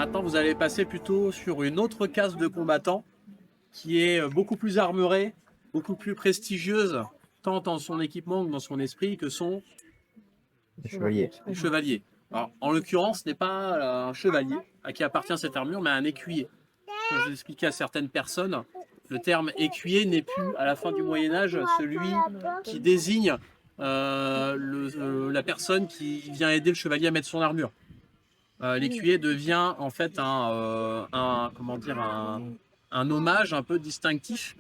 Maintenant, vous allez passer plutôt sur une autre case de combattant qui est beaucoup plus armurée, beaucoup plus prestigieuse, tant dans son équipement que dans son esprit, que sont Chevalier. les chevaliers. Alors, en l'occurrence, ce n'est pas un chevalier à qui appartient cette armure, mais un écuyer. Comme je l'expliquais à certaines personnes, le terme écuyer n'est plus, à la fin du Moyen-Âge, celui qui désigne la personne qui vient aider le chevalier à mettre son armure. L'écuyer devient en fait comment dire, un hommage un peu distinctif,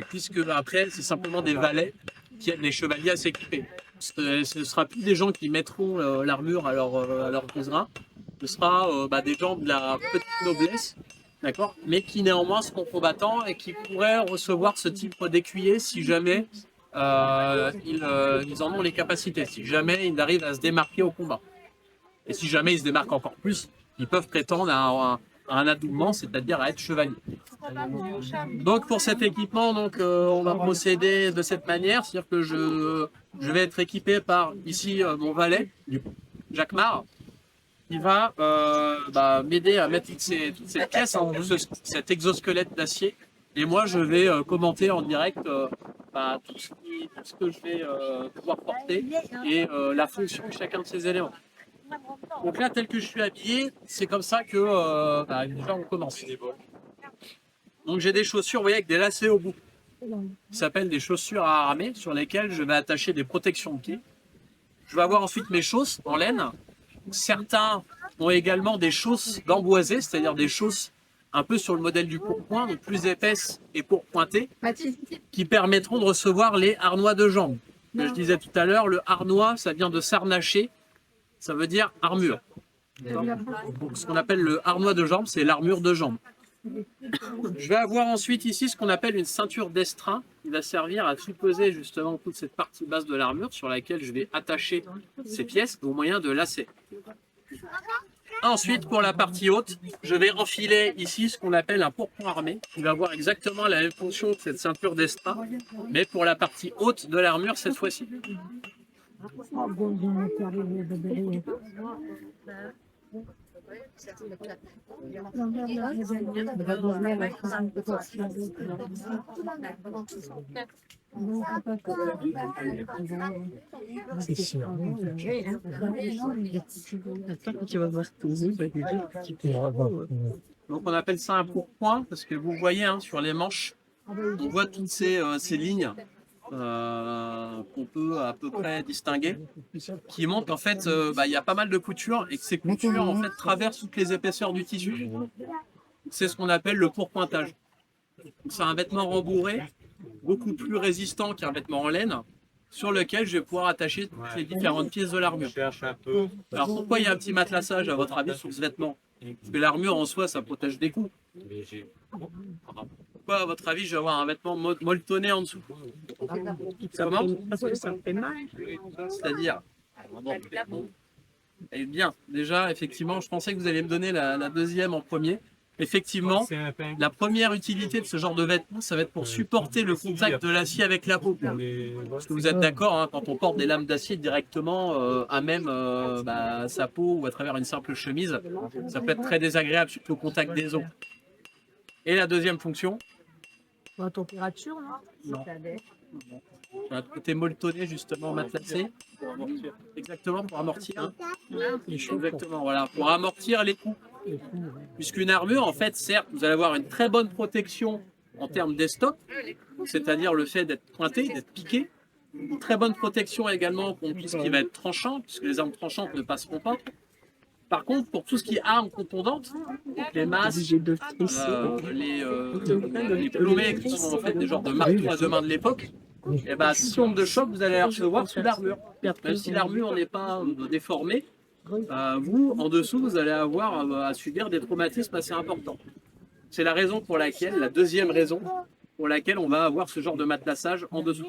puisque après, c'est simplement des valets qui aident les chevaliers à s'équiper. Ce ne sera plus des gens qui mettront l'armure à leur cousin, ce sera des gens de la petite noblesse, d'accord, mais qui néanmoins seront combattants et qui pourraient recevoir ce type d'écuyer si jamais ils en ont les capacités, si jamais ils arrivent à se démarquer au combat. Et si jamais ils se démarquent encore plus, ils peuvent prétendre à un adoubement, c'est-à-dire à être chevalier. Donc pour cet équipement, on va procéder de cette manière, c'est-à-dire que je vais être équipé par ici mon valet, Jacquemart, qui va m'aider à mettre toutes ces pièces, cet exosquelette d'acier. Et moi, je vais commenter en direct tout ce que je vais pouvoir porter et la fonction de chacun de ces éléments. Donc là, tel que je suis habillé, c'est comme ça que déjà on commence. Donc j'ai des chaussures, vous voyez, avec des lacets au bout, qui s'appellent des chaussures à armer, sur lesquelles je vais attacher des protections de pied. Je vais avoir ensuite mes chausses en laine. Certains ont également des chausses d'emboisé, c'est-à-dire des chausses un peu sur le modèle du pourpoint, donc plus épaisses et pourpointées, qui permettront de recevoir les harnois de jambes. Je disais tout à l'heure, le harnois, ça vient de s'arnacher, ça veut dire armure. Donc, ce qu'on appelle le harnois de jambe, c'est l'armure de jambe. Je vais avoir ensuite ici ce qu'on appelle une ceinture d'estrin qui va servir à supposer justement toute cette partie basse de l'armure sur laquelle je vais attacher ces pièces au moyen de lacets. Ensuite, pour la partie haute, je vais enfiler ici ce qu'on appelle un pourpoint armé qui va avoir exactement la même fonction que cette ceinture d'estrin, mais pour la partie haute de l'armure cette fois-ci. Donc on appelle ça un pourpoint parce que vous voyez sur les manches, on voit toutes ces lignes qu'on peut à peu près distinguer, qui montrent qu'en fait il y a pas mal de coutures et que ces coutures en fait traversent toutes les épaisseurs du tissu. C'est ce qu'on appelle le pourpointage. C'est un vêtement rembourré, beaucoup plus résistant qu'un vêtement en laine, sur lequel je vais pouvoir attacher toutes les différentes pièces de l'armure. Alors pourquoi il y a un petit matelassage à votre avis sur ce vêtement? Parce que l'armure en soi ça protège des coups. Pourquoi à votre avis je vais avoir un vêtement molletonné en dessous? Comment? Parce que ça fait mal. C'est-à-dire bien, déjà effectivement je pensais que vous alliez me donner la deuxième en premier. Effectivement, la première utilité de ce genre de vêtements, ça va être pour supporter le contact de l'acier avec la peau. Parce que vous êtes d'accord, quand on porte des lames d'acier directement à même sa peau ou à travers une simple chemise, ça peut être très désagréable, surtout au contact des os. Et la deuxième fonction? La température, non? Un côté molletonné justement, matelassé. Exactement, pour amortir. Exactement, voilà, pour amortir les coups. Puisqu'une armure, en fait, certes, vous allez avoir une très bonne protection en termes d'estoc, c'est-à-dire le fait d'être pointé, d'être piqué. Une très bonne protection également contre tout ce qui va être tranchant, puisque les armes tranchantes ne passeront pas. Par contre, pour tout ce qui est armes contondantes, les masses, les plombés, qui sont en fait des genres de marteaux à deux mains de l'époque, et si onde de choc, vous allez les recevoir sous l'armure. Même si l'armure n'est pas déformée, vous, en dessous, vous allez avoir à subir des traumatismes assez importants. C'est la raison pour laquelle, la deuxième raison pour laquelle on va avoir ce genre de matelassage en dessous.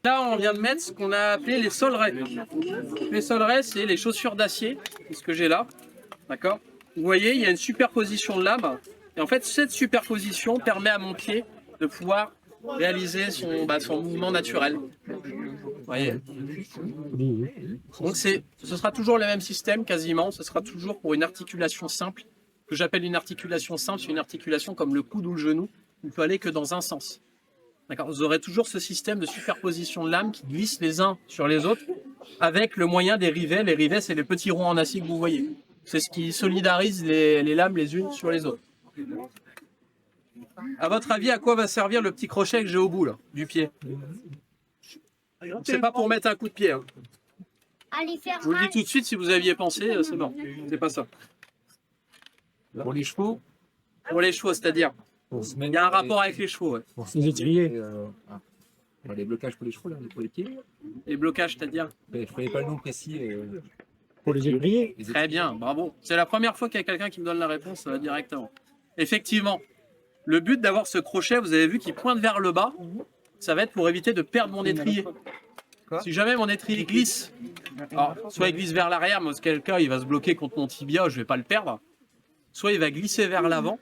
Là, on vient de mettre ce qu'on a appelé les solerets. Les solerets, c'est les chaussures d'acier, c'est ce que j'ai là. D'accord? Vous voyez, il y a une superposition de lames. Et en fait, cette superposition permet à mon pied de pouvoir réaliser son mouvement naturel. voyez. Donc ce sera toujours le même système quasiment, ce sera toujours pour une articulation simple, que j'appelle une articulation simple, c'est une articulation comme le coude ou le genou, il ne peut aller que dans un sens. D'accord. Vous aurez toujours ce système de superposition de lames qui glissent les uns sur les autres avec le moyen des rivets. Les rivets, c'est les petits ronds en acier que vous voyez. C'est ce qui solidarise les lames les unes sur les autres. À votre avis, à quoi va servir le petit crochet que j'ai au bout là, du pied? C'est pas pour mettre un coup de pied. Hein. Allez faire Je vous le dis tout de suite, si vous aviez pensé, c'est mort. C'est pas ça. Pour les chevaux, Pour les chevaux, c'est-à-dire, il y a un rapport avec les chevaux. Ouais. Pour les étriers. les blocages pour les chevaux, là, pour les pieds. Les blocages, c'est-à-dire. Mais je ne connais pas le nom précis. Pour les étriers. Très bien, bravo. C'est la première fois qu'il y a quelqu'un qui me donne la réponse directement. Effectivement, le but d'avoir ce crochet, vous avez vu qu'il pointe vers le bas, ça va être pour éviter de perdre mon étrier. Si jamais mon étrier glisse, alors, soit il glisse vers l'arrière, mais dans quel cas il va se bloquer contre mon tibia, je ne vais pas le perdre, soit il va glisser vers l'avant.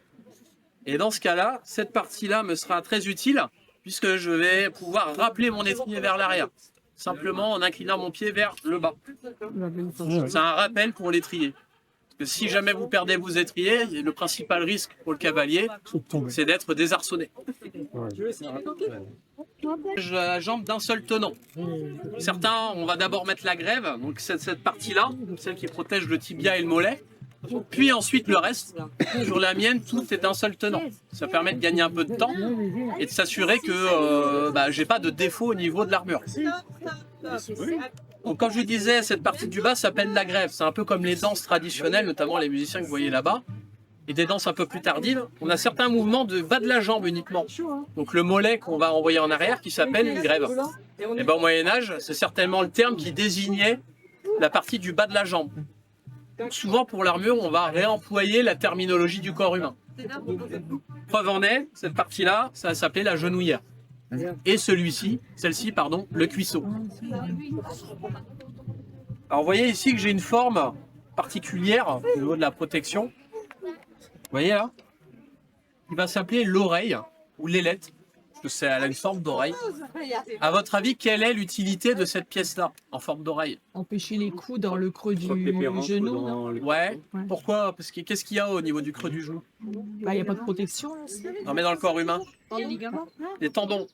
Et dans ce cas-là, cette partie-là me sera très utile, puisque je vais pouvoir rappeler mon étrier vers l'arrière, simplement en inclinant mon pied vers le bas. C'est un rappel pour l'étrier. Parce que si jamais vous perdez vos étriers, le principal risque pour le cavalier, c'est d'être désarçonné. La jambe d'un seul tenant. Certains, on va d'abord mettre la grève, donc cette partie-là, celle qui protège le tibia et le mollet, puis ensuite le reste. Sur la mienne, tout est d'un seul tenant. Ça permet de gagner un peu de temps et de s'assurer que j'ai pas de défaut au niveau de l'armure. Donc, comme je vous disais, cette partie du bas s'appelle la grève. C'est un peu comme les danses traditionnelles, notamment les musiciens que vous voyez là-bas, et des danses un peu plus tardives. On a certains mouvements de bas de la jambe uniquement. Donc le mollet qu'on va envoyer en arrière qui s'appelle une grève. Et ben, au Moyen-Âge, c'est certainement le terme qui désignait la partie du bas de la jambe. Donc, souvent pour l'armure, on va réemployer la terminologie du corps humain. Preuve en est, cette partie-là, ça s'appelait la genouillère. Et celle-ci, le cuisseau. Alors vous voyez ici que j'ai une forme particulière au niveau de la protection. Vous voyez là? Il va s'appeler l'oreille ou l'ailette, parce qu'elle a une forme d'oreille. À votre avis, quelle est l'utilité de cette pièce-là en forme d'oreille? Empêcher les coups dans le creux du genou. Non, Ouais. Pourquoi? Parce que qu'est-ce qu'il y a au niveau du creux du genou? il n'y a pas de protection. Là, Non, mais dans le corps humain. les ligaments. Les tendons.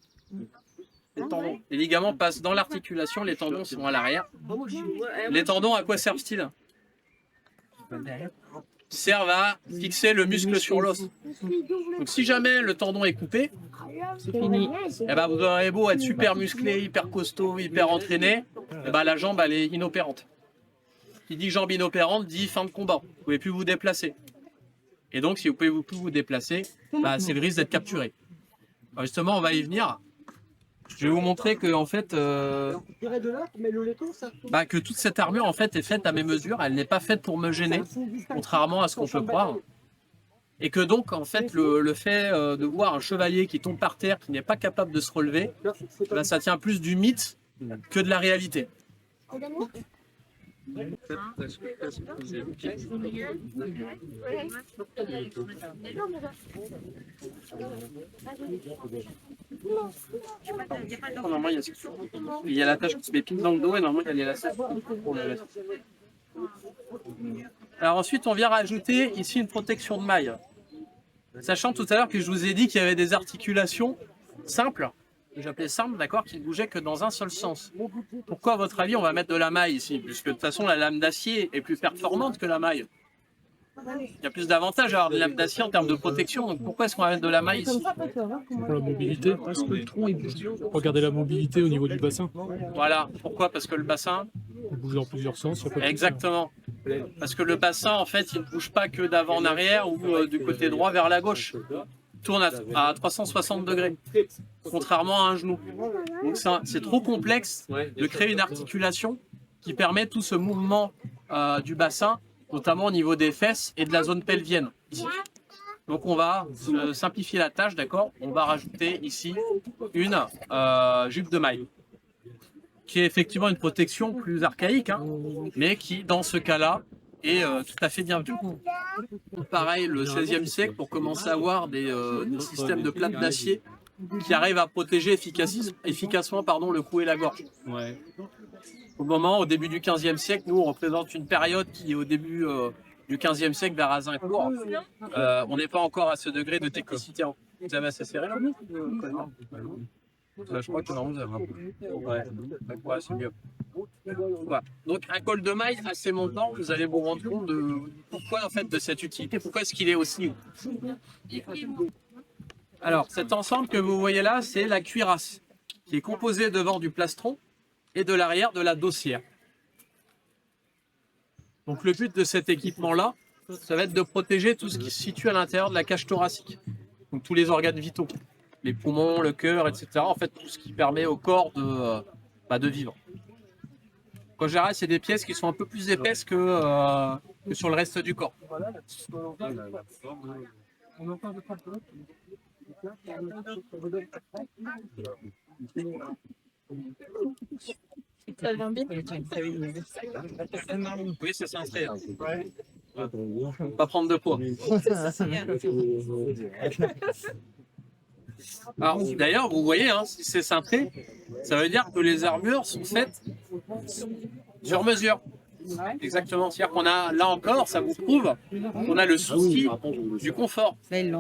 Les ligaments passent dans l'articulation, les tendons sont à l'arrière. Les tendons, à quoi servent-ils? Ils servent à fixer le muscle sur l'os. Donc si jamais le tendon est coupé, C'est fini. eh ben, vous aurez beau être super musclé, hyper costaud, hyper entraîné, eh ben, la jambe elle est inopérante. Qui dit jambe inopérante dit fin de combat. Vous ne pouvez plus vous déplacer. Et donc si vous ne pouvez plus vous déplacer, c'est le risque d'être capturé. Alors, justement, on va y venir. Je vais vous montrer que en fait, que toute cette armure en fait est faite à mes mesures. Elle n'est pas faite pour me gêner, contrairement à ce qu'on peut croire. Et que donc en fait le fait de voir un chevalier qui tombe par terre, qui n'est pas capable de se relever, ça tient plus du mythe que de la réalité. Normalement, il y a la tâche qui se met pile dans le dos et normalement il y a l'élastique pour le reste. Alors ensuite, on vient rajouter ici une protection de maille. Sachant tout à l'heure que je vous ai dit qu'il y avait des articulations simples, que j'appelais simples, d'accord, qui ne bougeaient que dans un seul sens. Pourquoi, à votre avis, on va mettre de la maille ici? Puisque de toute façon, la lame d'acier est plus performante que la maille. Il y a plus d'avantages à avoir de la lame d'acier en termes de protection. Donc pourquoi est-ce qu'on va mettre de la maille ici? Pour la mobilité. Parce que le tronc, il bouge. Pour garder la mobilité au niveau du bassin. Voilà. Pourquoi? Parce que le bassin... Il bouge dans plusieurs sens. Il y a pas de- Exactement. Parce que le bassin, en fait, il ne bouge pas que d'avant en arrière ou du côté droit vers la gauche. Il tourne à 360 degrés, contrairement à un genou. Donc c'est trop complexe de créer une articulation qui permet tout ce mouvement du bassin, notamment au niveau des fesses et de la zone pelvienne. Ici. Donc on va simplifier la tâche, d'accord? On va rajouter ici une jupe de maille, qui est effectivement une protection plus archaïque, hein, mais qui, dans ce cas-là, est tout à fait bienvenue. Pareil, le XVIe siècle, pour commencer à avoir des systèmes de plates d'acier qui arrive à protéger efficacement le cou et la gorge. Ouais. Au début du XVe siècle, nous, on représente une période qui est au début du XVe siècle vers Azincourt. On n'est pas encore à ce degré de technicité. Vous avez assez serré là? Je crois que non, vous avez un peu. Ouais, c'est mieux. Voilà. Donc un col de maille assez montant, vous allez vous rendre compte de pourquoi en fait de cette utilité, pourquoi est-ce qu'il est aussi haut. Alors cet ensemble que vous voyez là, c'est la cuirasse, qui est composée devant du plastron et de l'arrière de la dossière. Donc le but de cet équipement-là, ça va être de protéger tout ce qui se situe à l'intérieur de la cage thoracique. Donc tous les organes vitaux, les poumons, le cœur, etc. En fait, tout ce qui permet au corps de vivre. En général, c'est des pièces qui sont un peu plus épaisses que sur le reste du corps. Oui, c'est cintré. Pas prendre de poids. Alors, d'ailleurs, vous voyez, hein, si c'est cintré, ça veut dire que les armures sont faites sur mesure. Exactement. C'est-à-dire qu'on a, là encore, ça vous prouve qu'on a le souci du confort. C'est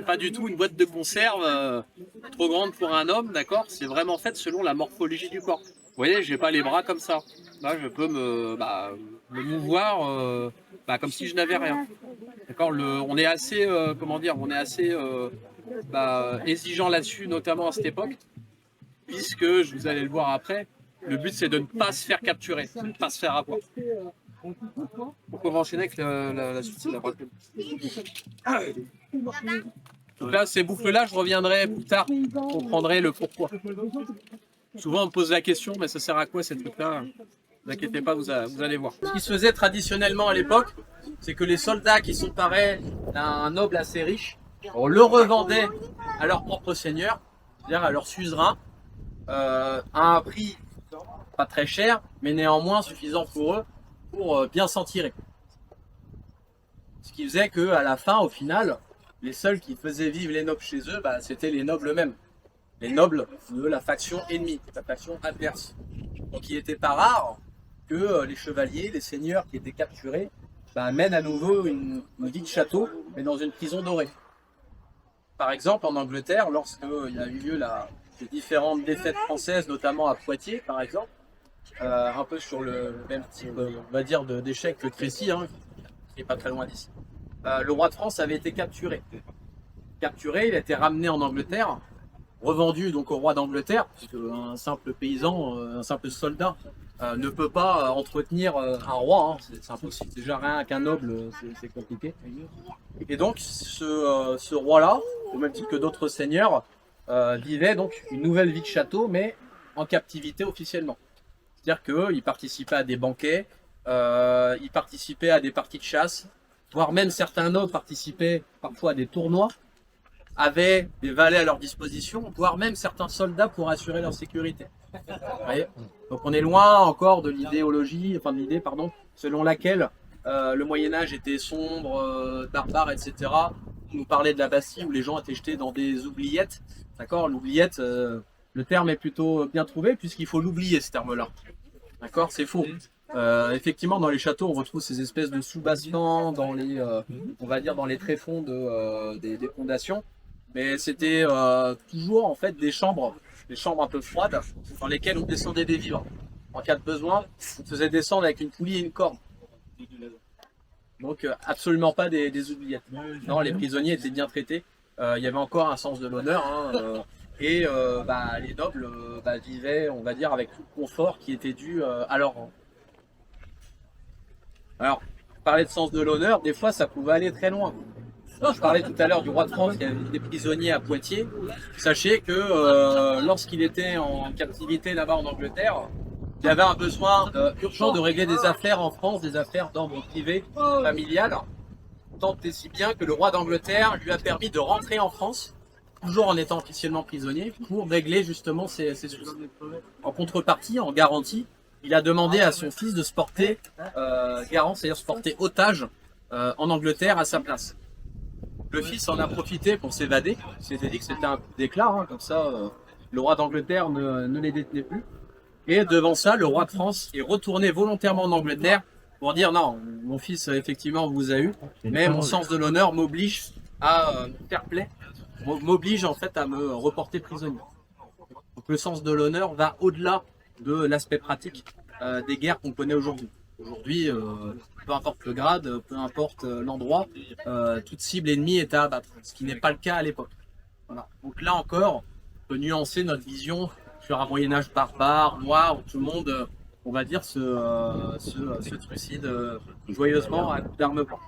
pas du tout une boîte de conserve trop grande pour un homme, d'accord? C'est vraiment fait selon la morphologie du corps. Vous voyez, j'ai pas les bras comme ça. Là, je peux me mouvoir comme si je n'avais rien. D'accord? On est assez, exigeant là-dessus, notamment à cette époque, puisque, je vous allez le voir après, le but c'est de ne pas se faire capturer, de ne pas se faire avoir. Donc on va enchaîner avec la suite de la prochaine. Donc là, ces boucles-là, je reviendrai plus tard, vous comprendrez le pourquoi. Souvent on me pose la question, mais ça sert à quoi ces trucs-là? Ne vous inquiétez pas, vous allez voir. Ce qui se faisait traditionnellement à l'époque, c'est que les soldats qui sont parés d'un noble assez riche, on le revendait à leur propre seigneur, c'est-à-dire à leur suzerain, à un prix pas très cher, mais néanmoins suffisant pour eux pour bien s'en tirer. Ce qui faisait qu'à la fin, au final, les seuls qui faisaient vivre les nobles chez eux, c'était les nobles eux-mêmes. Les nobles de la faction ennemie, la faction adverse. Donc il n'était pas rare que les chevaliers, les seigneurs qui étaient capturés, mènent à nouveau une vie de château, mais dans une prison dorée. Par exemple, en Angleterre, lorsqu'il y a eu lieu les différentes défaites françaises, notamment à Poitiers, par exemple, un peu sur le même type, on va dire, d'échec que Crécy, hein, qui n'est pas très loin d'ici. Le roi de France avait été capturé. Il a été ramené en Angleterre, revendu donc au roi d'Angleterre, puisque un simple paysan, un simple soldat, ne peut pas entretenir un roi, hein, c'est impossible. Déjà rien qu'un noble, c'est compliqué. Et donc ce roi-là, au même titre que d'autres seigneurs, vivait donc une nouvelle vie de château, mais en captivité officiellement. C'est-à-dire qu'il participait à des banquets, il participait à des parties de chasse, voire même certains nobles participaient parfois à des tournois, avaient des valets à leur disposition, voire même certains soldats pour assurer leur sécurité. Vous voyez ? Donc on est loin encore de l'idée, selon laquelle le Moyen-Âge était sombre, barbare, etc. On nous parlait de la Bastille où les gens étaient jetés dans des oubliettes. D'accord ? L'oubliette, le terme est plutôt bien trouvé puisqu'il faut l'oublier, ce terme-là. D'accord ? C'est faux. Effectivement, dans les châteaux, on retrouve ces espèces de sous-bassements dans les, dans les tréfonds des fondations. Mais c'était toujours en fait des chambres un peu froides dans lesquelles on descendait des vivres. En cas de besoin, on faisait descendre avec une poulie et une corde. Donc absolument pas des oubliettes. Non, les prisonniers étaient bien traités. Il y avait encore un sens de l'honneur. Et les nobles vivaient, on va dire, avec tout le confort qui était dû à leur rang. Alors, parler de sens de l'honneur, des fois ça pouvait aller très loin. Je parlais tout à l'heure du roi de France qui avait des prisonniers à Poitiers. Sachez que lorsqu'il était en captivité là-bas en Angleterre, il avait un besoin urgent de régler des affaires en France, des affaires d'ordre privé, familial. Tant et si bien que le roi d'Angleterre lui a permis de rentrer en France, toujours en étant officiellement prisonnier, pour régler justement ses soucis. En contrepartie, en garantie, il a demandé à son fils de se porter garant, c'est-à-dire se porter otage en Angleterre à sa place. Le fils en a profité pour s'évader. Il s'était dit que c'était un coup d'éclat, hein, comme ça, le roi d'Angleterre ne les détenait plus. Et devant ça, le roi de France est retourné volontairement en Angleterre pour dire non, mon fils effectivement vous a eu, mais mon sens de l'honneur m'oblige à faire play, m'oblige en fait à me reporter prisonnier. Donc le sens de l'honneur va au-delà de l'aspect pratique des guerres qu'on connaît aujourd'hui. Aujourd'hui, peu importe le grade, peu importe l'endroit, toute cible ennemie est à abattre, ce qui n'est pas le cas à l'époque. Voilà. Donc là encore, on peut nuancer notre vision sur un Moyen-Âge barbare, noir, où tout le monde, on va dire, se trucide joyeusement à coups d'armes blanches.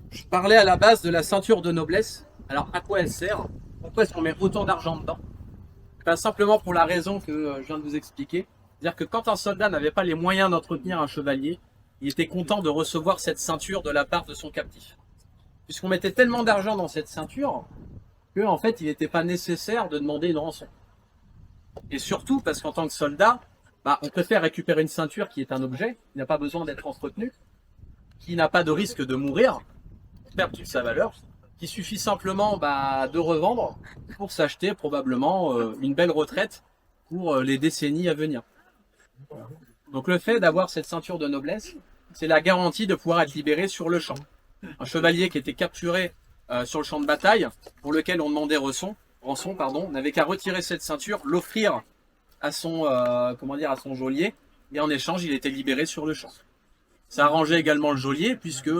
Je parlais à la base de la ceinture de noblesse. Alors, à quoi elle sert? Pourquoi est-ce qu'on met autant d'argent dedans? Ben, simplement pour la raison que je viens de vous expliquer. C'est-à-dire que quand un soldat n'avait pas les moyens d'entretenir un chevalier, il était content de recevoir cette ceinture de la part de son captif. Puisqu'on mettait tellement d'argent dans cette ceinture que, en fait, il n'était pas nécessaire de demander une rançon. Et surtout parce qu'en tant que soldat, on préfère récupérer une ceinture qui est un objet, qui n'a pas besoin d'être entretenu, qui n'a pas de risque de mourir, perdre toute sa valeur, qui suffit simplement de revendre pour s'acheter probablement une belle retraite pour les décennies à venir. Donc le fait d'avoir cette ceinture de noblesse, c'est la garantie de pouvoir être libéré sur le champ. Un chevalier qui était capturé sur le champ de bataille, pour lequel on demandait rançon, n'avait qu'à retirer cette ceinture, l'offrir à son geôlier, et en échange, il était libéré sur le champ. Ça arrangeait également le geôlier, puisque,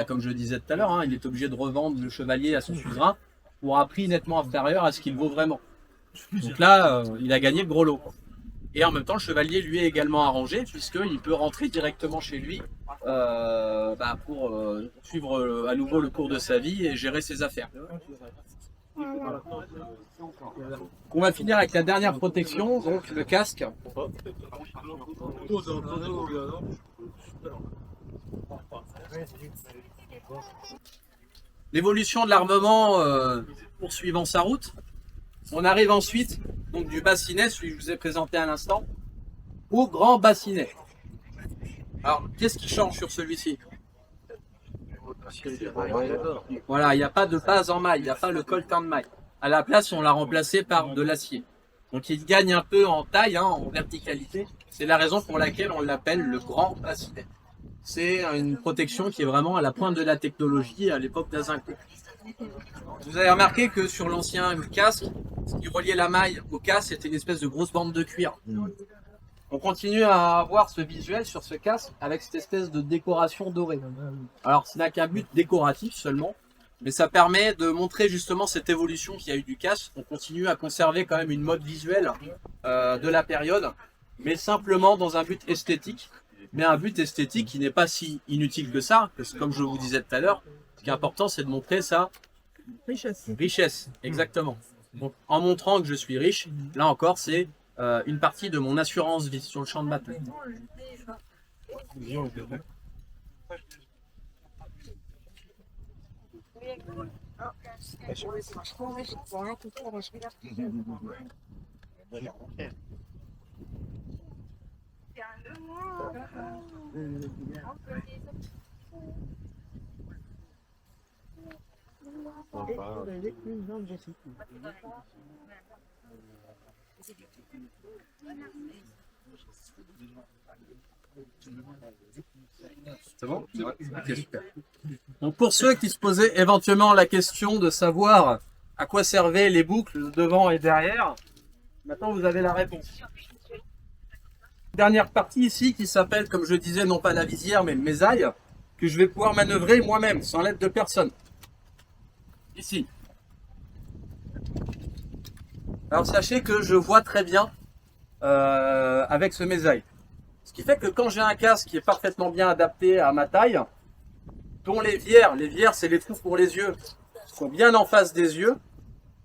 comme je le disais tout à l'heure, il est obligé de revendre le chevalier à son suzerain pour un prix nettement inférieur à ce qu'il vaut vraiment. Donc là, il a gagné le gros lot. Et en même temps, le chevalier lui est également arrangé, puisqu'il peut rentrer directement chez lui pour suivre à nouveau le cours de sa vie et gérer ses affaires. On va finir avec la dernière protection, donc le casque. L'évolution de l'armement poursuivant sa route. On arrive ensuite donc du bassinet, celui que je vous ai présenté à l'instant, au grand bassinet. Alors, qu'est-ce qui change sur celui-ci? Voilà, il n'y a pas de base en maille, il n'y a pas le coltan de maille. À la place, on l'a remplacé par de l'acier. Donc il gagne un peu en taille, en verticalité. C'est la raison pour laquelle on l'appelle le grand bassinet. C'est une protection qui est vraiment à la pointe de la technologie à l'époque d'Azincourt. Vous avez remarqué que sur l'ancien casque, ce qui reliait la maille au casque, c'était une espèce de grosse bande de cuir. On continue à avoir ce visuel sur ce casque avec cette espèce de décoration dorée. Alors, ce n'a qu'un but décoratif seulement, mais ça permet de montrer justement cette évolution qu'il y a eu du casque. On continue à conserver quand même une mode visuelle de la période, mais simplement dans un but esthétique. Mais un but esthétique qui n'est pas si inutile que ça, parce que comme je vous disais tout à l'heure, ce qui est important, c'est de montrer sa richesse. Exactement. Donc, en montrant que je suis riche, là encore, c'est une partie de mon assurance vie sur le champ de bataille. C'est bon? Ok, super. Donc pour ceux qui se posaient éventuellement la question de savoir à quoi servaient les boucles devant et derrière, maintenant vous avez la réponse. Dernière partie ici qui s'appelle, comme je disais, non pas la visière mais le mésaille, que je vais pouvoir manœuvrer moi-même sans l'aide de personne. Ici. Alors sachez que je vois très bien avec ce mésaille. Ce qui fait que quand j'ai un casque qui est parfaitement bien adapté à ma taille, dont les vières c'est les trous pour les yeux, sont bien en face des yeux,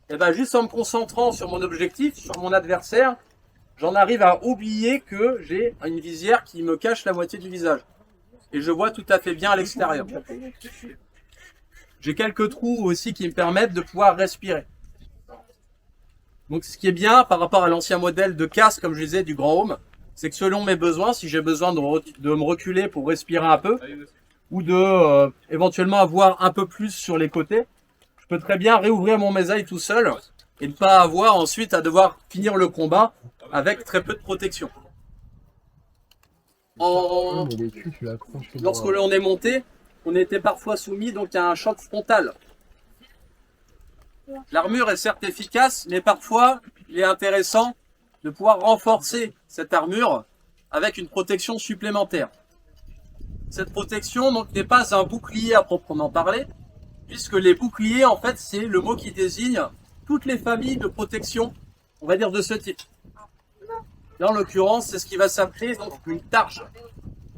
et bien juste en me concentrant sur mon objectif, sur mon adversaire, j'en arrive à oublier que j'ai une visière qui me cache la moitié du visage. Et je vois tout à fait bien à l'extérieur. J'ai quelques trous aussi qui me permettent de pouvoir respirer. Donc ce qui est bien par rapport à l'ancien modèle de casque, comme je disais, du Grand Home, c'est que selon mes besoins, si j'ai besoin de me reculer pour respirer un peu, ou de éventuellement avoir un peu plus sur les côtés, je peux très bien réouvrir mon mésaille tout seul et ne pas avoir ensuite à devoir finir le combat avec très peu de protection. Lorsque l'on est monté, on était parfois soumis donc à un choc frontal. L'armure est certes efficace, mais parfois il est intéressant de pouvoir renforcer cette armure avec une protection supplémentaire. Cette protection donc n'est pas un bouclier à proprement parler, puisque les boucliers en fait c'est le mot qui désigne toutes les familles de protection, on va dire de ce type. Là en l'occurrence c'est ce qui va s'appeler donc une targe.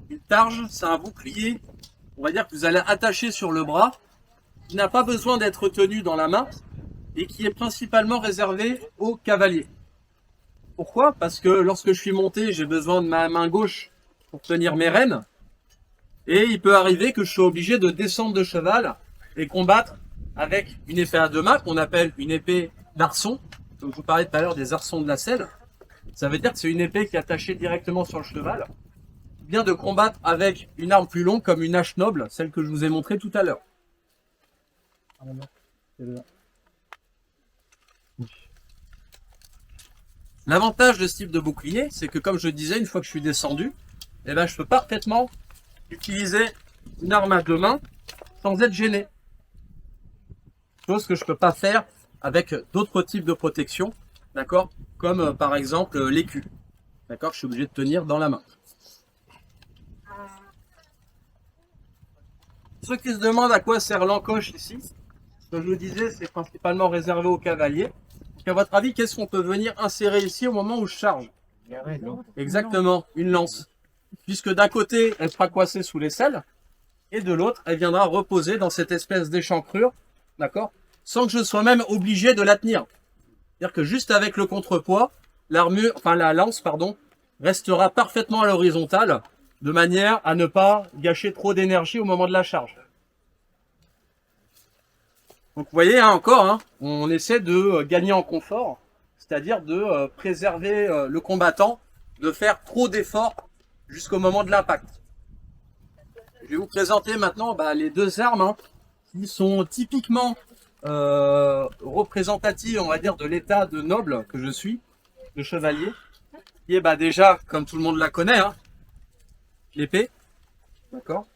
Une targe c'est un bouclier, on va dire que vous allez attacher sur le bras, qui n'a pas besoin d'être tenu dans la main et qui est principalement réservé aux cavaliers. Pourquoi? Parce que lorsque je suis monté, j'ai besoin de ma main gauche pour tenir mes rênes. Et il peut arriver que je sois obligé de descendre de cheval et combattre avec une épée à deux mains qu'on appelle une épée d'arçon. Donc je vous parlais tout à l'heure des arçons de la selle. Ça veut dire que c'est une épée qui est attachée directement sur le cheval. Bien de combattre avec une arme plus longue comme une hache noble, celle que je vous ai montrée tout à l'heure. L'avantage de ce type de bouclier, c'est que comme je disais, une fois que je suis descendu, eh ben, je peux parfaitement utiliser une arme à deux mains sans être gêné. Chose que je peux pas faire avec d'autres types de protection, d'accord, comme par exemple l'écu. D'accord, je suis obligé de tenir dans la main. Ceux qui se demandent à quoi sert l'encoche ici, comme je vous disais, c'est principalement réservé aux cavaliers. Donc, à votre avis, qu'est-ce qu'on peut venir insérer ici au moment où je charge? Exactement, une lance. Puisque d'un côté, elle sera coincée sous l'aisselle, et de l'autre, elle viendra reposer dans cette espèce d'échancrure, d'accord, sans que je sois même obligé de la tenir. C'est-à-dire que juste avec le contrepoids, l'armure, enfin la lance, pardon, restera parfaitement à l'horizontale, de manière à ne pas gâcher trop d'énergie au moment de la charge. Donc vous voyez, hein, encore, hein, on essaie de gagner en confort, c'est-à-dire de préserver le combattant, de faire trop d'efforts jusqu'au moment de l'impact. Je vais vous présenter maintenant les deux armes hein, qui sont typiquement représentatives, on va dire, de l'état de noble que je suis, de chevalier, qui est déjà, comme tout le monde la connaît, hein, l'épée, d'accord.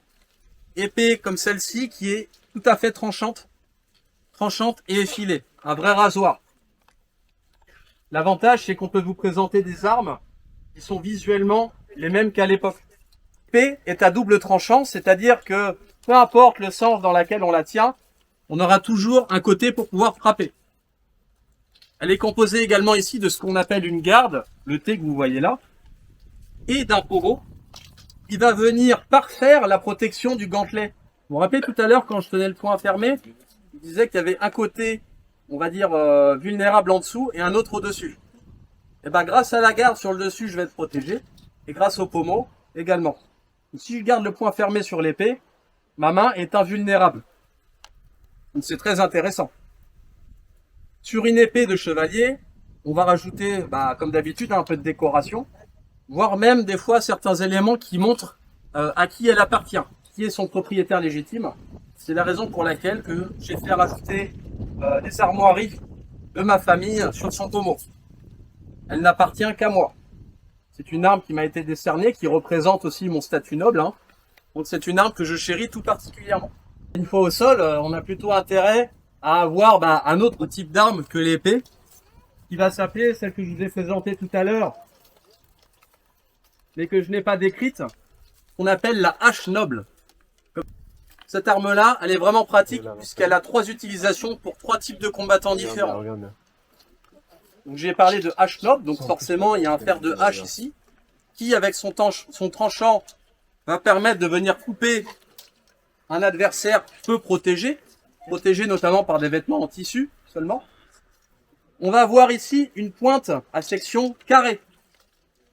Épée comme celle-ci qui est tout à fait tranchante et effilée, un vrai rasoir. L'avantage, c'est qu'on peut vous présenter des armes qui sont visuellement les mêmes qu'à l'époque. L'épée est à double tranchant, c'est-à-dire que peu importe le sens dans lequel on la tient, on aura toujours un côté pour pouvoir frapper. Elle est composée également ici de ce qu'on appelle une garde, le T que vous voyez là, et d'un pommeau qui va venir parfaire la protection du gantelet. Vous vous rappelez tout à l'heure quand je tenais le poing fermé, je disais qu'il y avait un côté, on va dire, vulnérable en dessous et un autre au-dessus. Et grâce à la garde sur le dessus, je vais être protégé, et grâce au pommeau également. Donc, si je garde le poing fermé sur l'épée, ma main est invulnérable. Donc c'est très intéressant. Sur une épée de chevalier, on va rajouter, comme d'habitude, un peu de décoration, voire même des fois certains éléments qui montrent à qui elle appartient, qui est son propriétaire légitime. C'est la raison pour laquelle que j'ai fait rajouter des armoiries de ma famille sur son pommeau. Elle n'appartient qu'à moi. C'est une arme qui m'a été décernée, qui représente aussi mon statut noble. Hein. Donc c'est une arme que je chéris tout particulièrement. Une fois au sol, on a plutôt intérêt à avoir un autre type d'arme que l'épée, qui va s'appeler celle que je vous ai présentée tout à l'heure, mais que je n'ai pas décrite, qu'on appelle la hache noble. Cette arme-là, elle est vraiment pratique puisqu'elle a 3 utilisations pour 3 types de combattants différents. Donc j'ai parlé de hache noble, donc forcément il y a un fer de hache ici, qui avec son tranchant va permettre de venir couper un adversaire peu protégé notamment par des vêtements en tissu seulement. On va avoir ici une pointe à section carrée.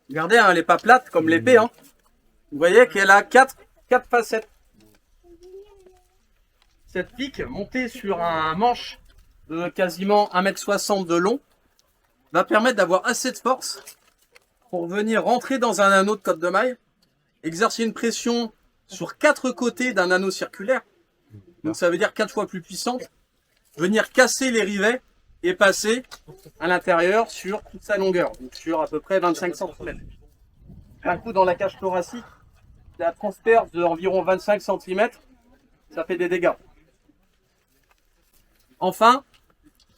Regardez, hein, elle n'est pas plate comme l'épée. Hein. Vous voyez qu'elle a 4 facettes. Cette pique montée sur un manche de quasiment 1,60 m de long va permettre d'avoir assez de force pour venir rentrer dans un anneau de corde de maille, exercer une pression sur 4 côtés d'un anneau circulaire, donc ça veut dire 4 fois plus puissante, venir casser les rivets et passer à l'intérieur sur toute sa longueur, donc sur à peu près 25 cm. Un coup dans la cage thoracique, la transperce d'environ 25 cm, ça fait des dégâts. Enfin,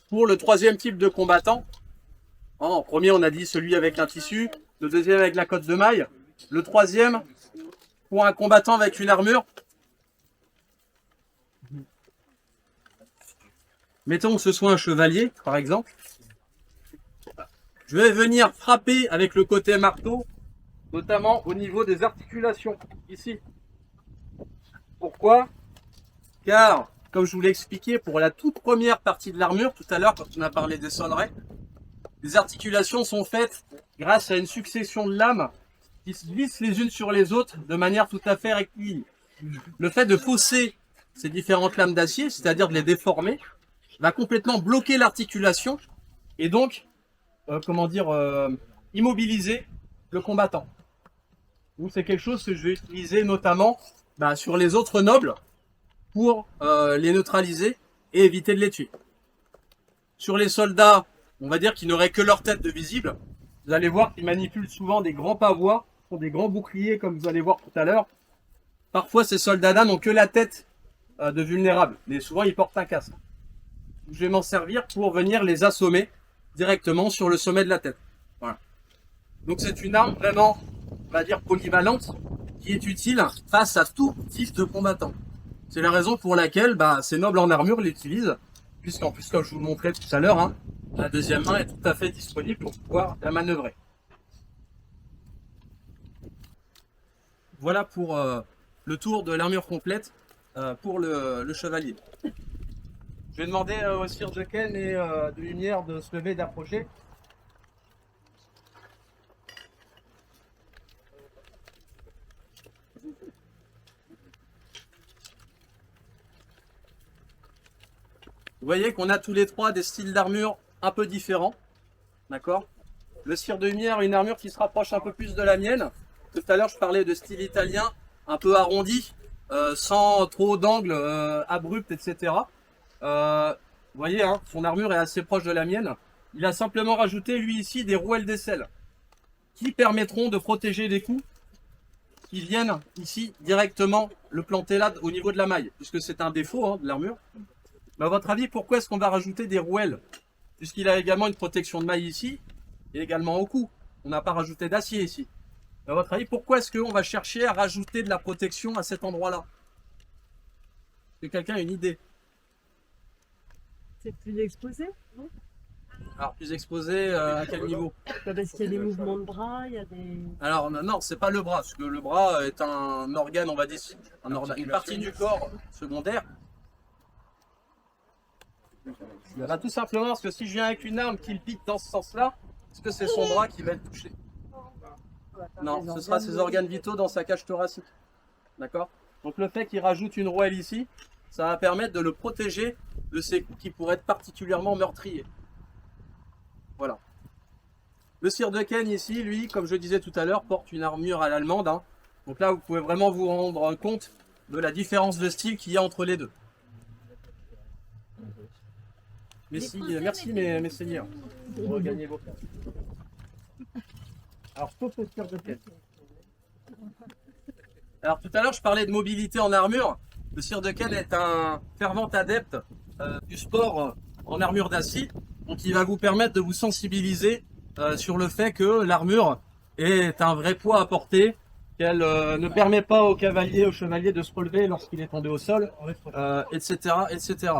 pour le troisième type de combattant, en premier on a dit celui avec un tissu, le deuxième avec la cotte de maille, le troisième pour un combattant avec une armure. Mettons que ce soit un chevalier, par exemple. Je vais venir frapper avec le côté marteau, notamment au niveau des articulations, ici. Pourquoi? Car, comme je vous l'ai expliqué, pour la toute première partie de l'armure, tout à l'heure, quand on a parlé des solerets, les articulations sont faites grâce à une succession de lames qui se glissent les unes sur les autres de manière tout à fait rectiligne. Le fait de fausser ces différentes lames d'acier, c'est-à-dire de les déformer, va complètement bloquer l'articulation et donc, immobiliser le combattant. Donc c'est quelque chose que je vais utiliser notamment sur les autres nobles pour les neutraliser et éviter de les tuer. Sur les soldats, on va dire qu'ils n'auraient que leur tête de visible. Vous allez voir qu'ils manipulent souvent des grands pavois, sont des grands boucliers comme vous allez voir tout à l'heure. Parfois ces soldats-là n'ont que la tête de vulnérable, mais souvent ils portent un casque. Je vais m'en servir pour venir les assommer directement sur le sommet de la tête. Voilà. Donc c'est une arme vraiment, on va dire, polyvalente, qui est utile face à tout type de combattant. C'est la raison pour laquelle ces nobles en armure l'utilisent, puisqu'en plus, comme je vous le montrais tout à l'heure, la deuxième main est tout à fait disponible pour pouvoir la manœuvrer. Voilà pour le tour de l'armure complète pour le chevalier. Je vais demander au sire de Ken et de Lumière de se lever, d'approcher. Vous voyez qu'on a tous les trois des styles d'armure un peu différents. D'accord? Le sire de Lumière a une armure qui se rapproche un peu plus de la mienne. Tout à l'heure, je parlais de style italien, un peu arrondi, sans trop d'angles abrupts, etc. Vous voyez, son armure est assez proche de la mienne. Il a simplement rajouté, lui ici, des rouelles d'aisselle qui permettront de protéger les coups qui viennent ici directement le planter là au niveau de la maille, puisque c'est un défaut de l'armure. Mais à votre avis, pourquoi est-ce qu'on va rajouter des rouelles? Puisqu'il a également une protection de maille ici, et également au cou. On n'a pas rajouté d'acier ici. Mais à votre avis, pourquoi est-ce qu'on va chercher à rajouter de la protection à cet endroit-là? Est-ce que quelqu'un a une idée? C'est plus exposé, non? Alors, plus exposé à quel niveau? Parce qu'il y a des mouvements de bras, il y a des... Alors, non, c'est pas le bras, parce que le bras est un organe, on va dire, une partie du corps secondaire. Tout simplement parce que si je viens avec une arme qui le pique dans ce sens-là, est-ce que c'est son bras qui va être touché? Non, ce sera ses organes vitaux dans sa cage thoracique. D'accord? Donc le fait qu'il rajoute une rouelle ici, ça va permettre de le protéger de ces coups qui pourraient être particulièrement meurtriers. Voilà. Le sire de Ken ici, lui, comme je disais tout à l'heure, porte une armure à l'allemande. Donc là, vous pouvez vraiment vous rendre compte de la différence de style qu'il y a entre les deux. Merci mes seigneurs. Pour regagner vos places. Alors, sauf le sire de Ken. Alors tout à l'heure, je parlais de mobilité en armure. Le sire de Ken est un fervent adepte du sport en armure d'acier. Donc il va vous permettre de vous sensibiliser sur le fait que l'armure est un vrai poids à porter, qu'elle ne permet pas au chevalier de se relever lorsqu'il est tombé au sol, etc., etc.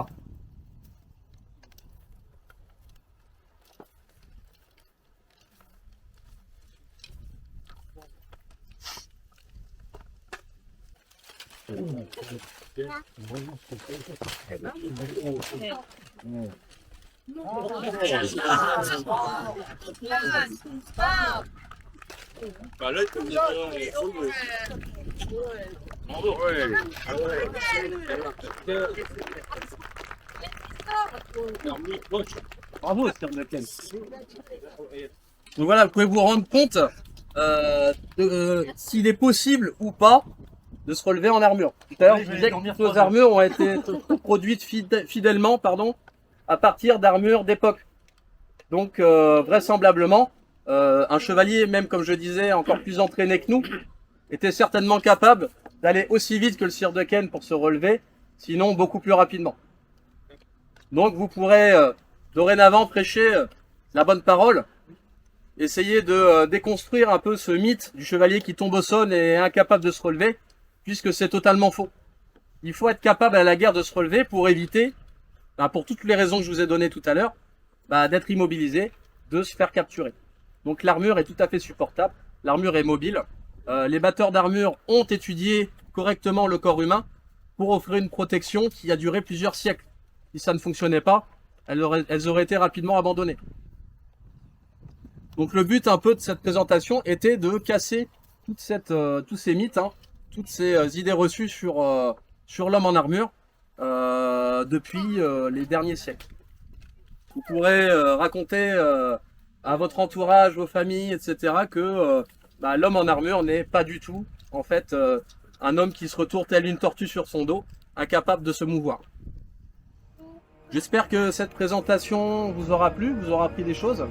Bravo, sire de Ken. Donc voilà, vous pouvez vous rendre compte s'il est possible ou pas de se relever en armure. Tout à l'heure, je disais que toutes nos armures ont été produites fidèlement, à partir d'armures d'époque. Donc, vraisemblablement, un chevalier, même comme je disais, encore plus entraîné que nous, était certainement capable d'aller aussi vite que le sire de Ken pour se relever, sinon beaucoup plus rapidement. Donc, vous pourrez dorénavant prêcher la bonne parole, essayer de déconstruire un peu ce mythe du chevalier qui tombe au sol et est incapable de se relever, puisque c'est totalement faux. Il faut être capable à la guerre de se relever pour éviter, pour toutes les raisons que je vous ai données tout à l'heure, d'être immobilisé, de se faire capturer. Donc l'armure est tout à fait supportable, l'armure est mobile. Les batteurs d'armure ont étudié correctement le corps humain pour offrir une protection qui a duré plusieurs siècles. Si ça ne fonctionnait pas, elles auraient été rapidement abandonnées. Donc le but un peu de cette présentation était de casser tous ces mythes, toutes ces idées reçues sur l'homme en armure depuis les derniers siècles. Vous pourrez raconter à votre entourage, vos familles, etc. que l'homme en armure n'est pas du tout en fait un homme qui se retourne tel une tortue sur son dos, incapable de se mouvoir. J'espère que cette présentation vous aura plu, vous aura appris des choses.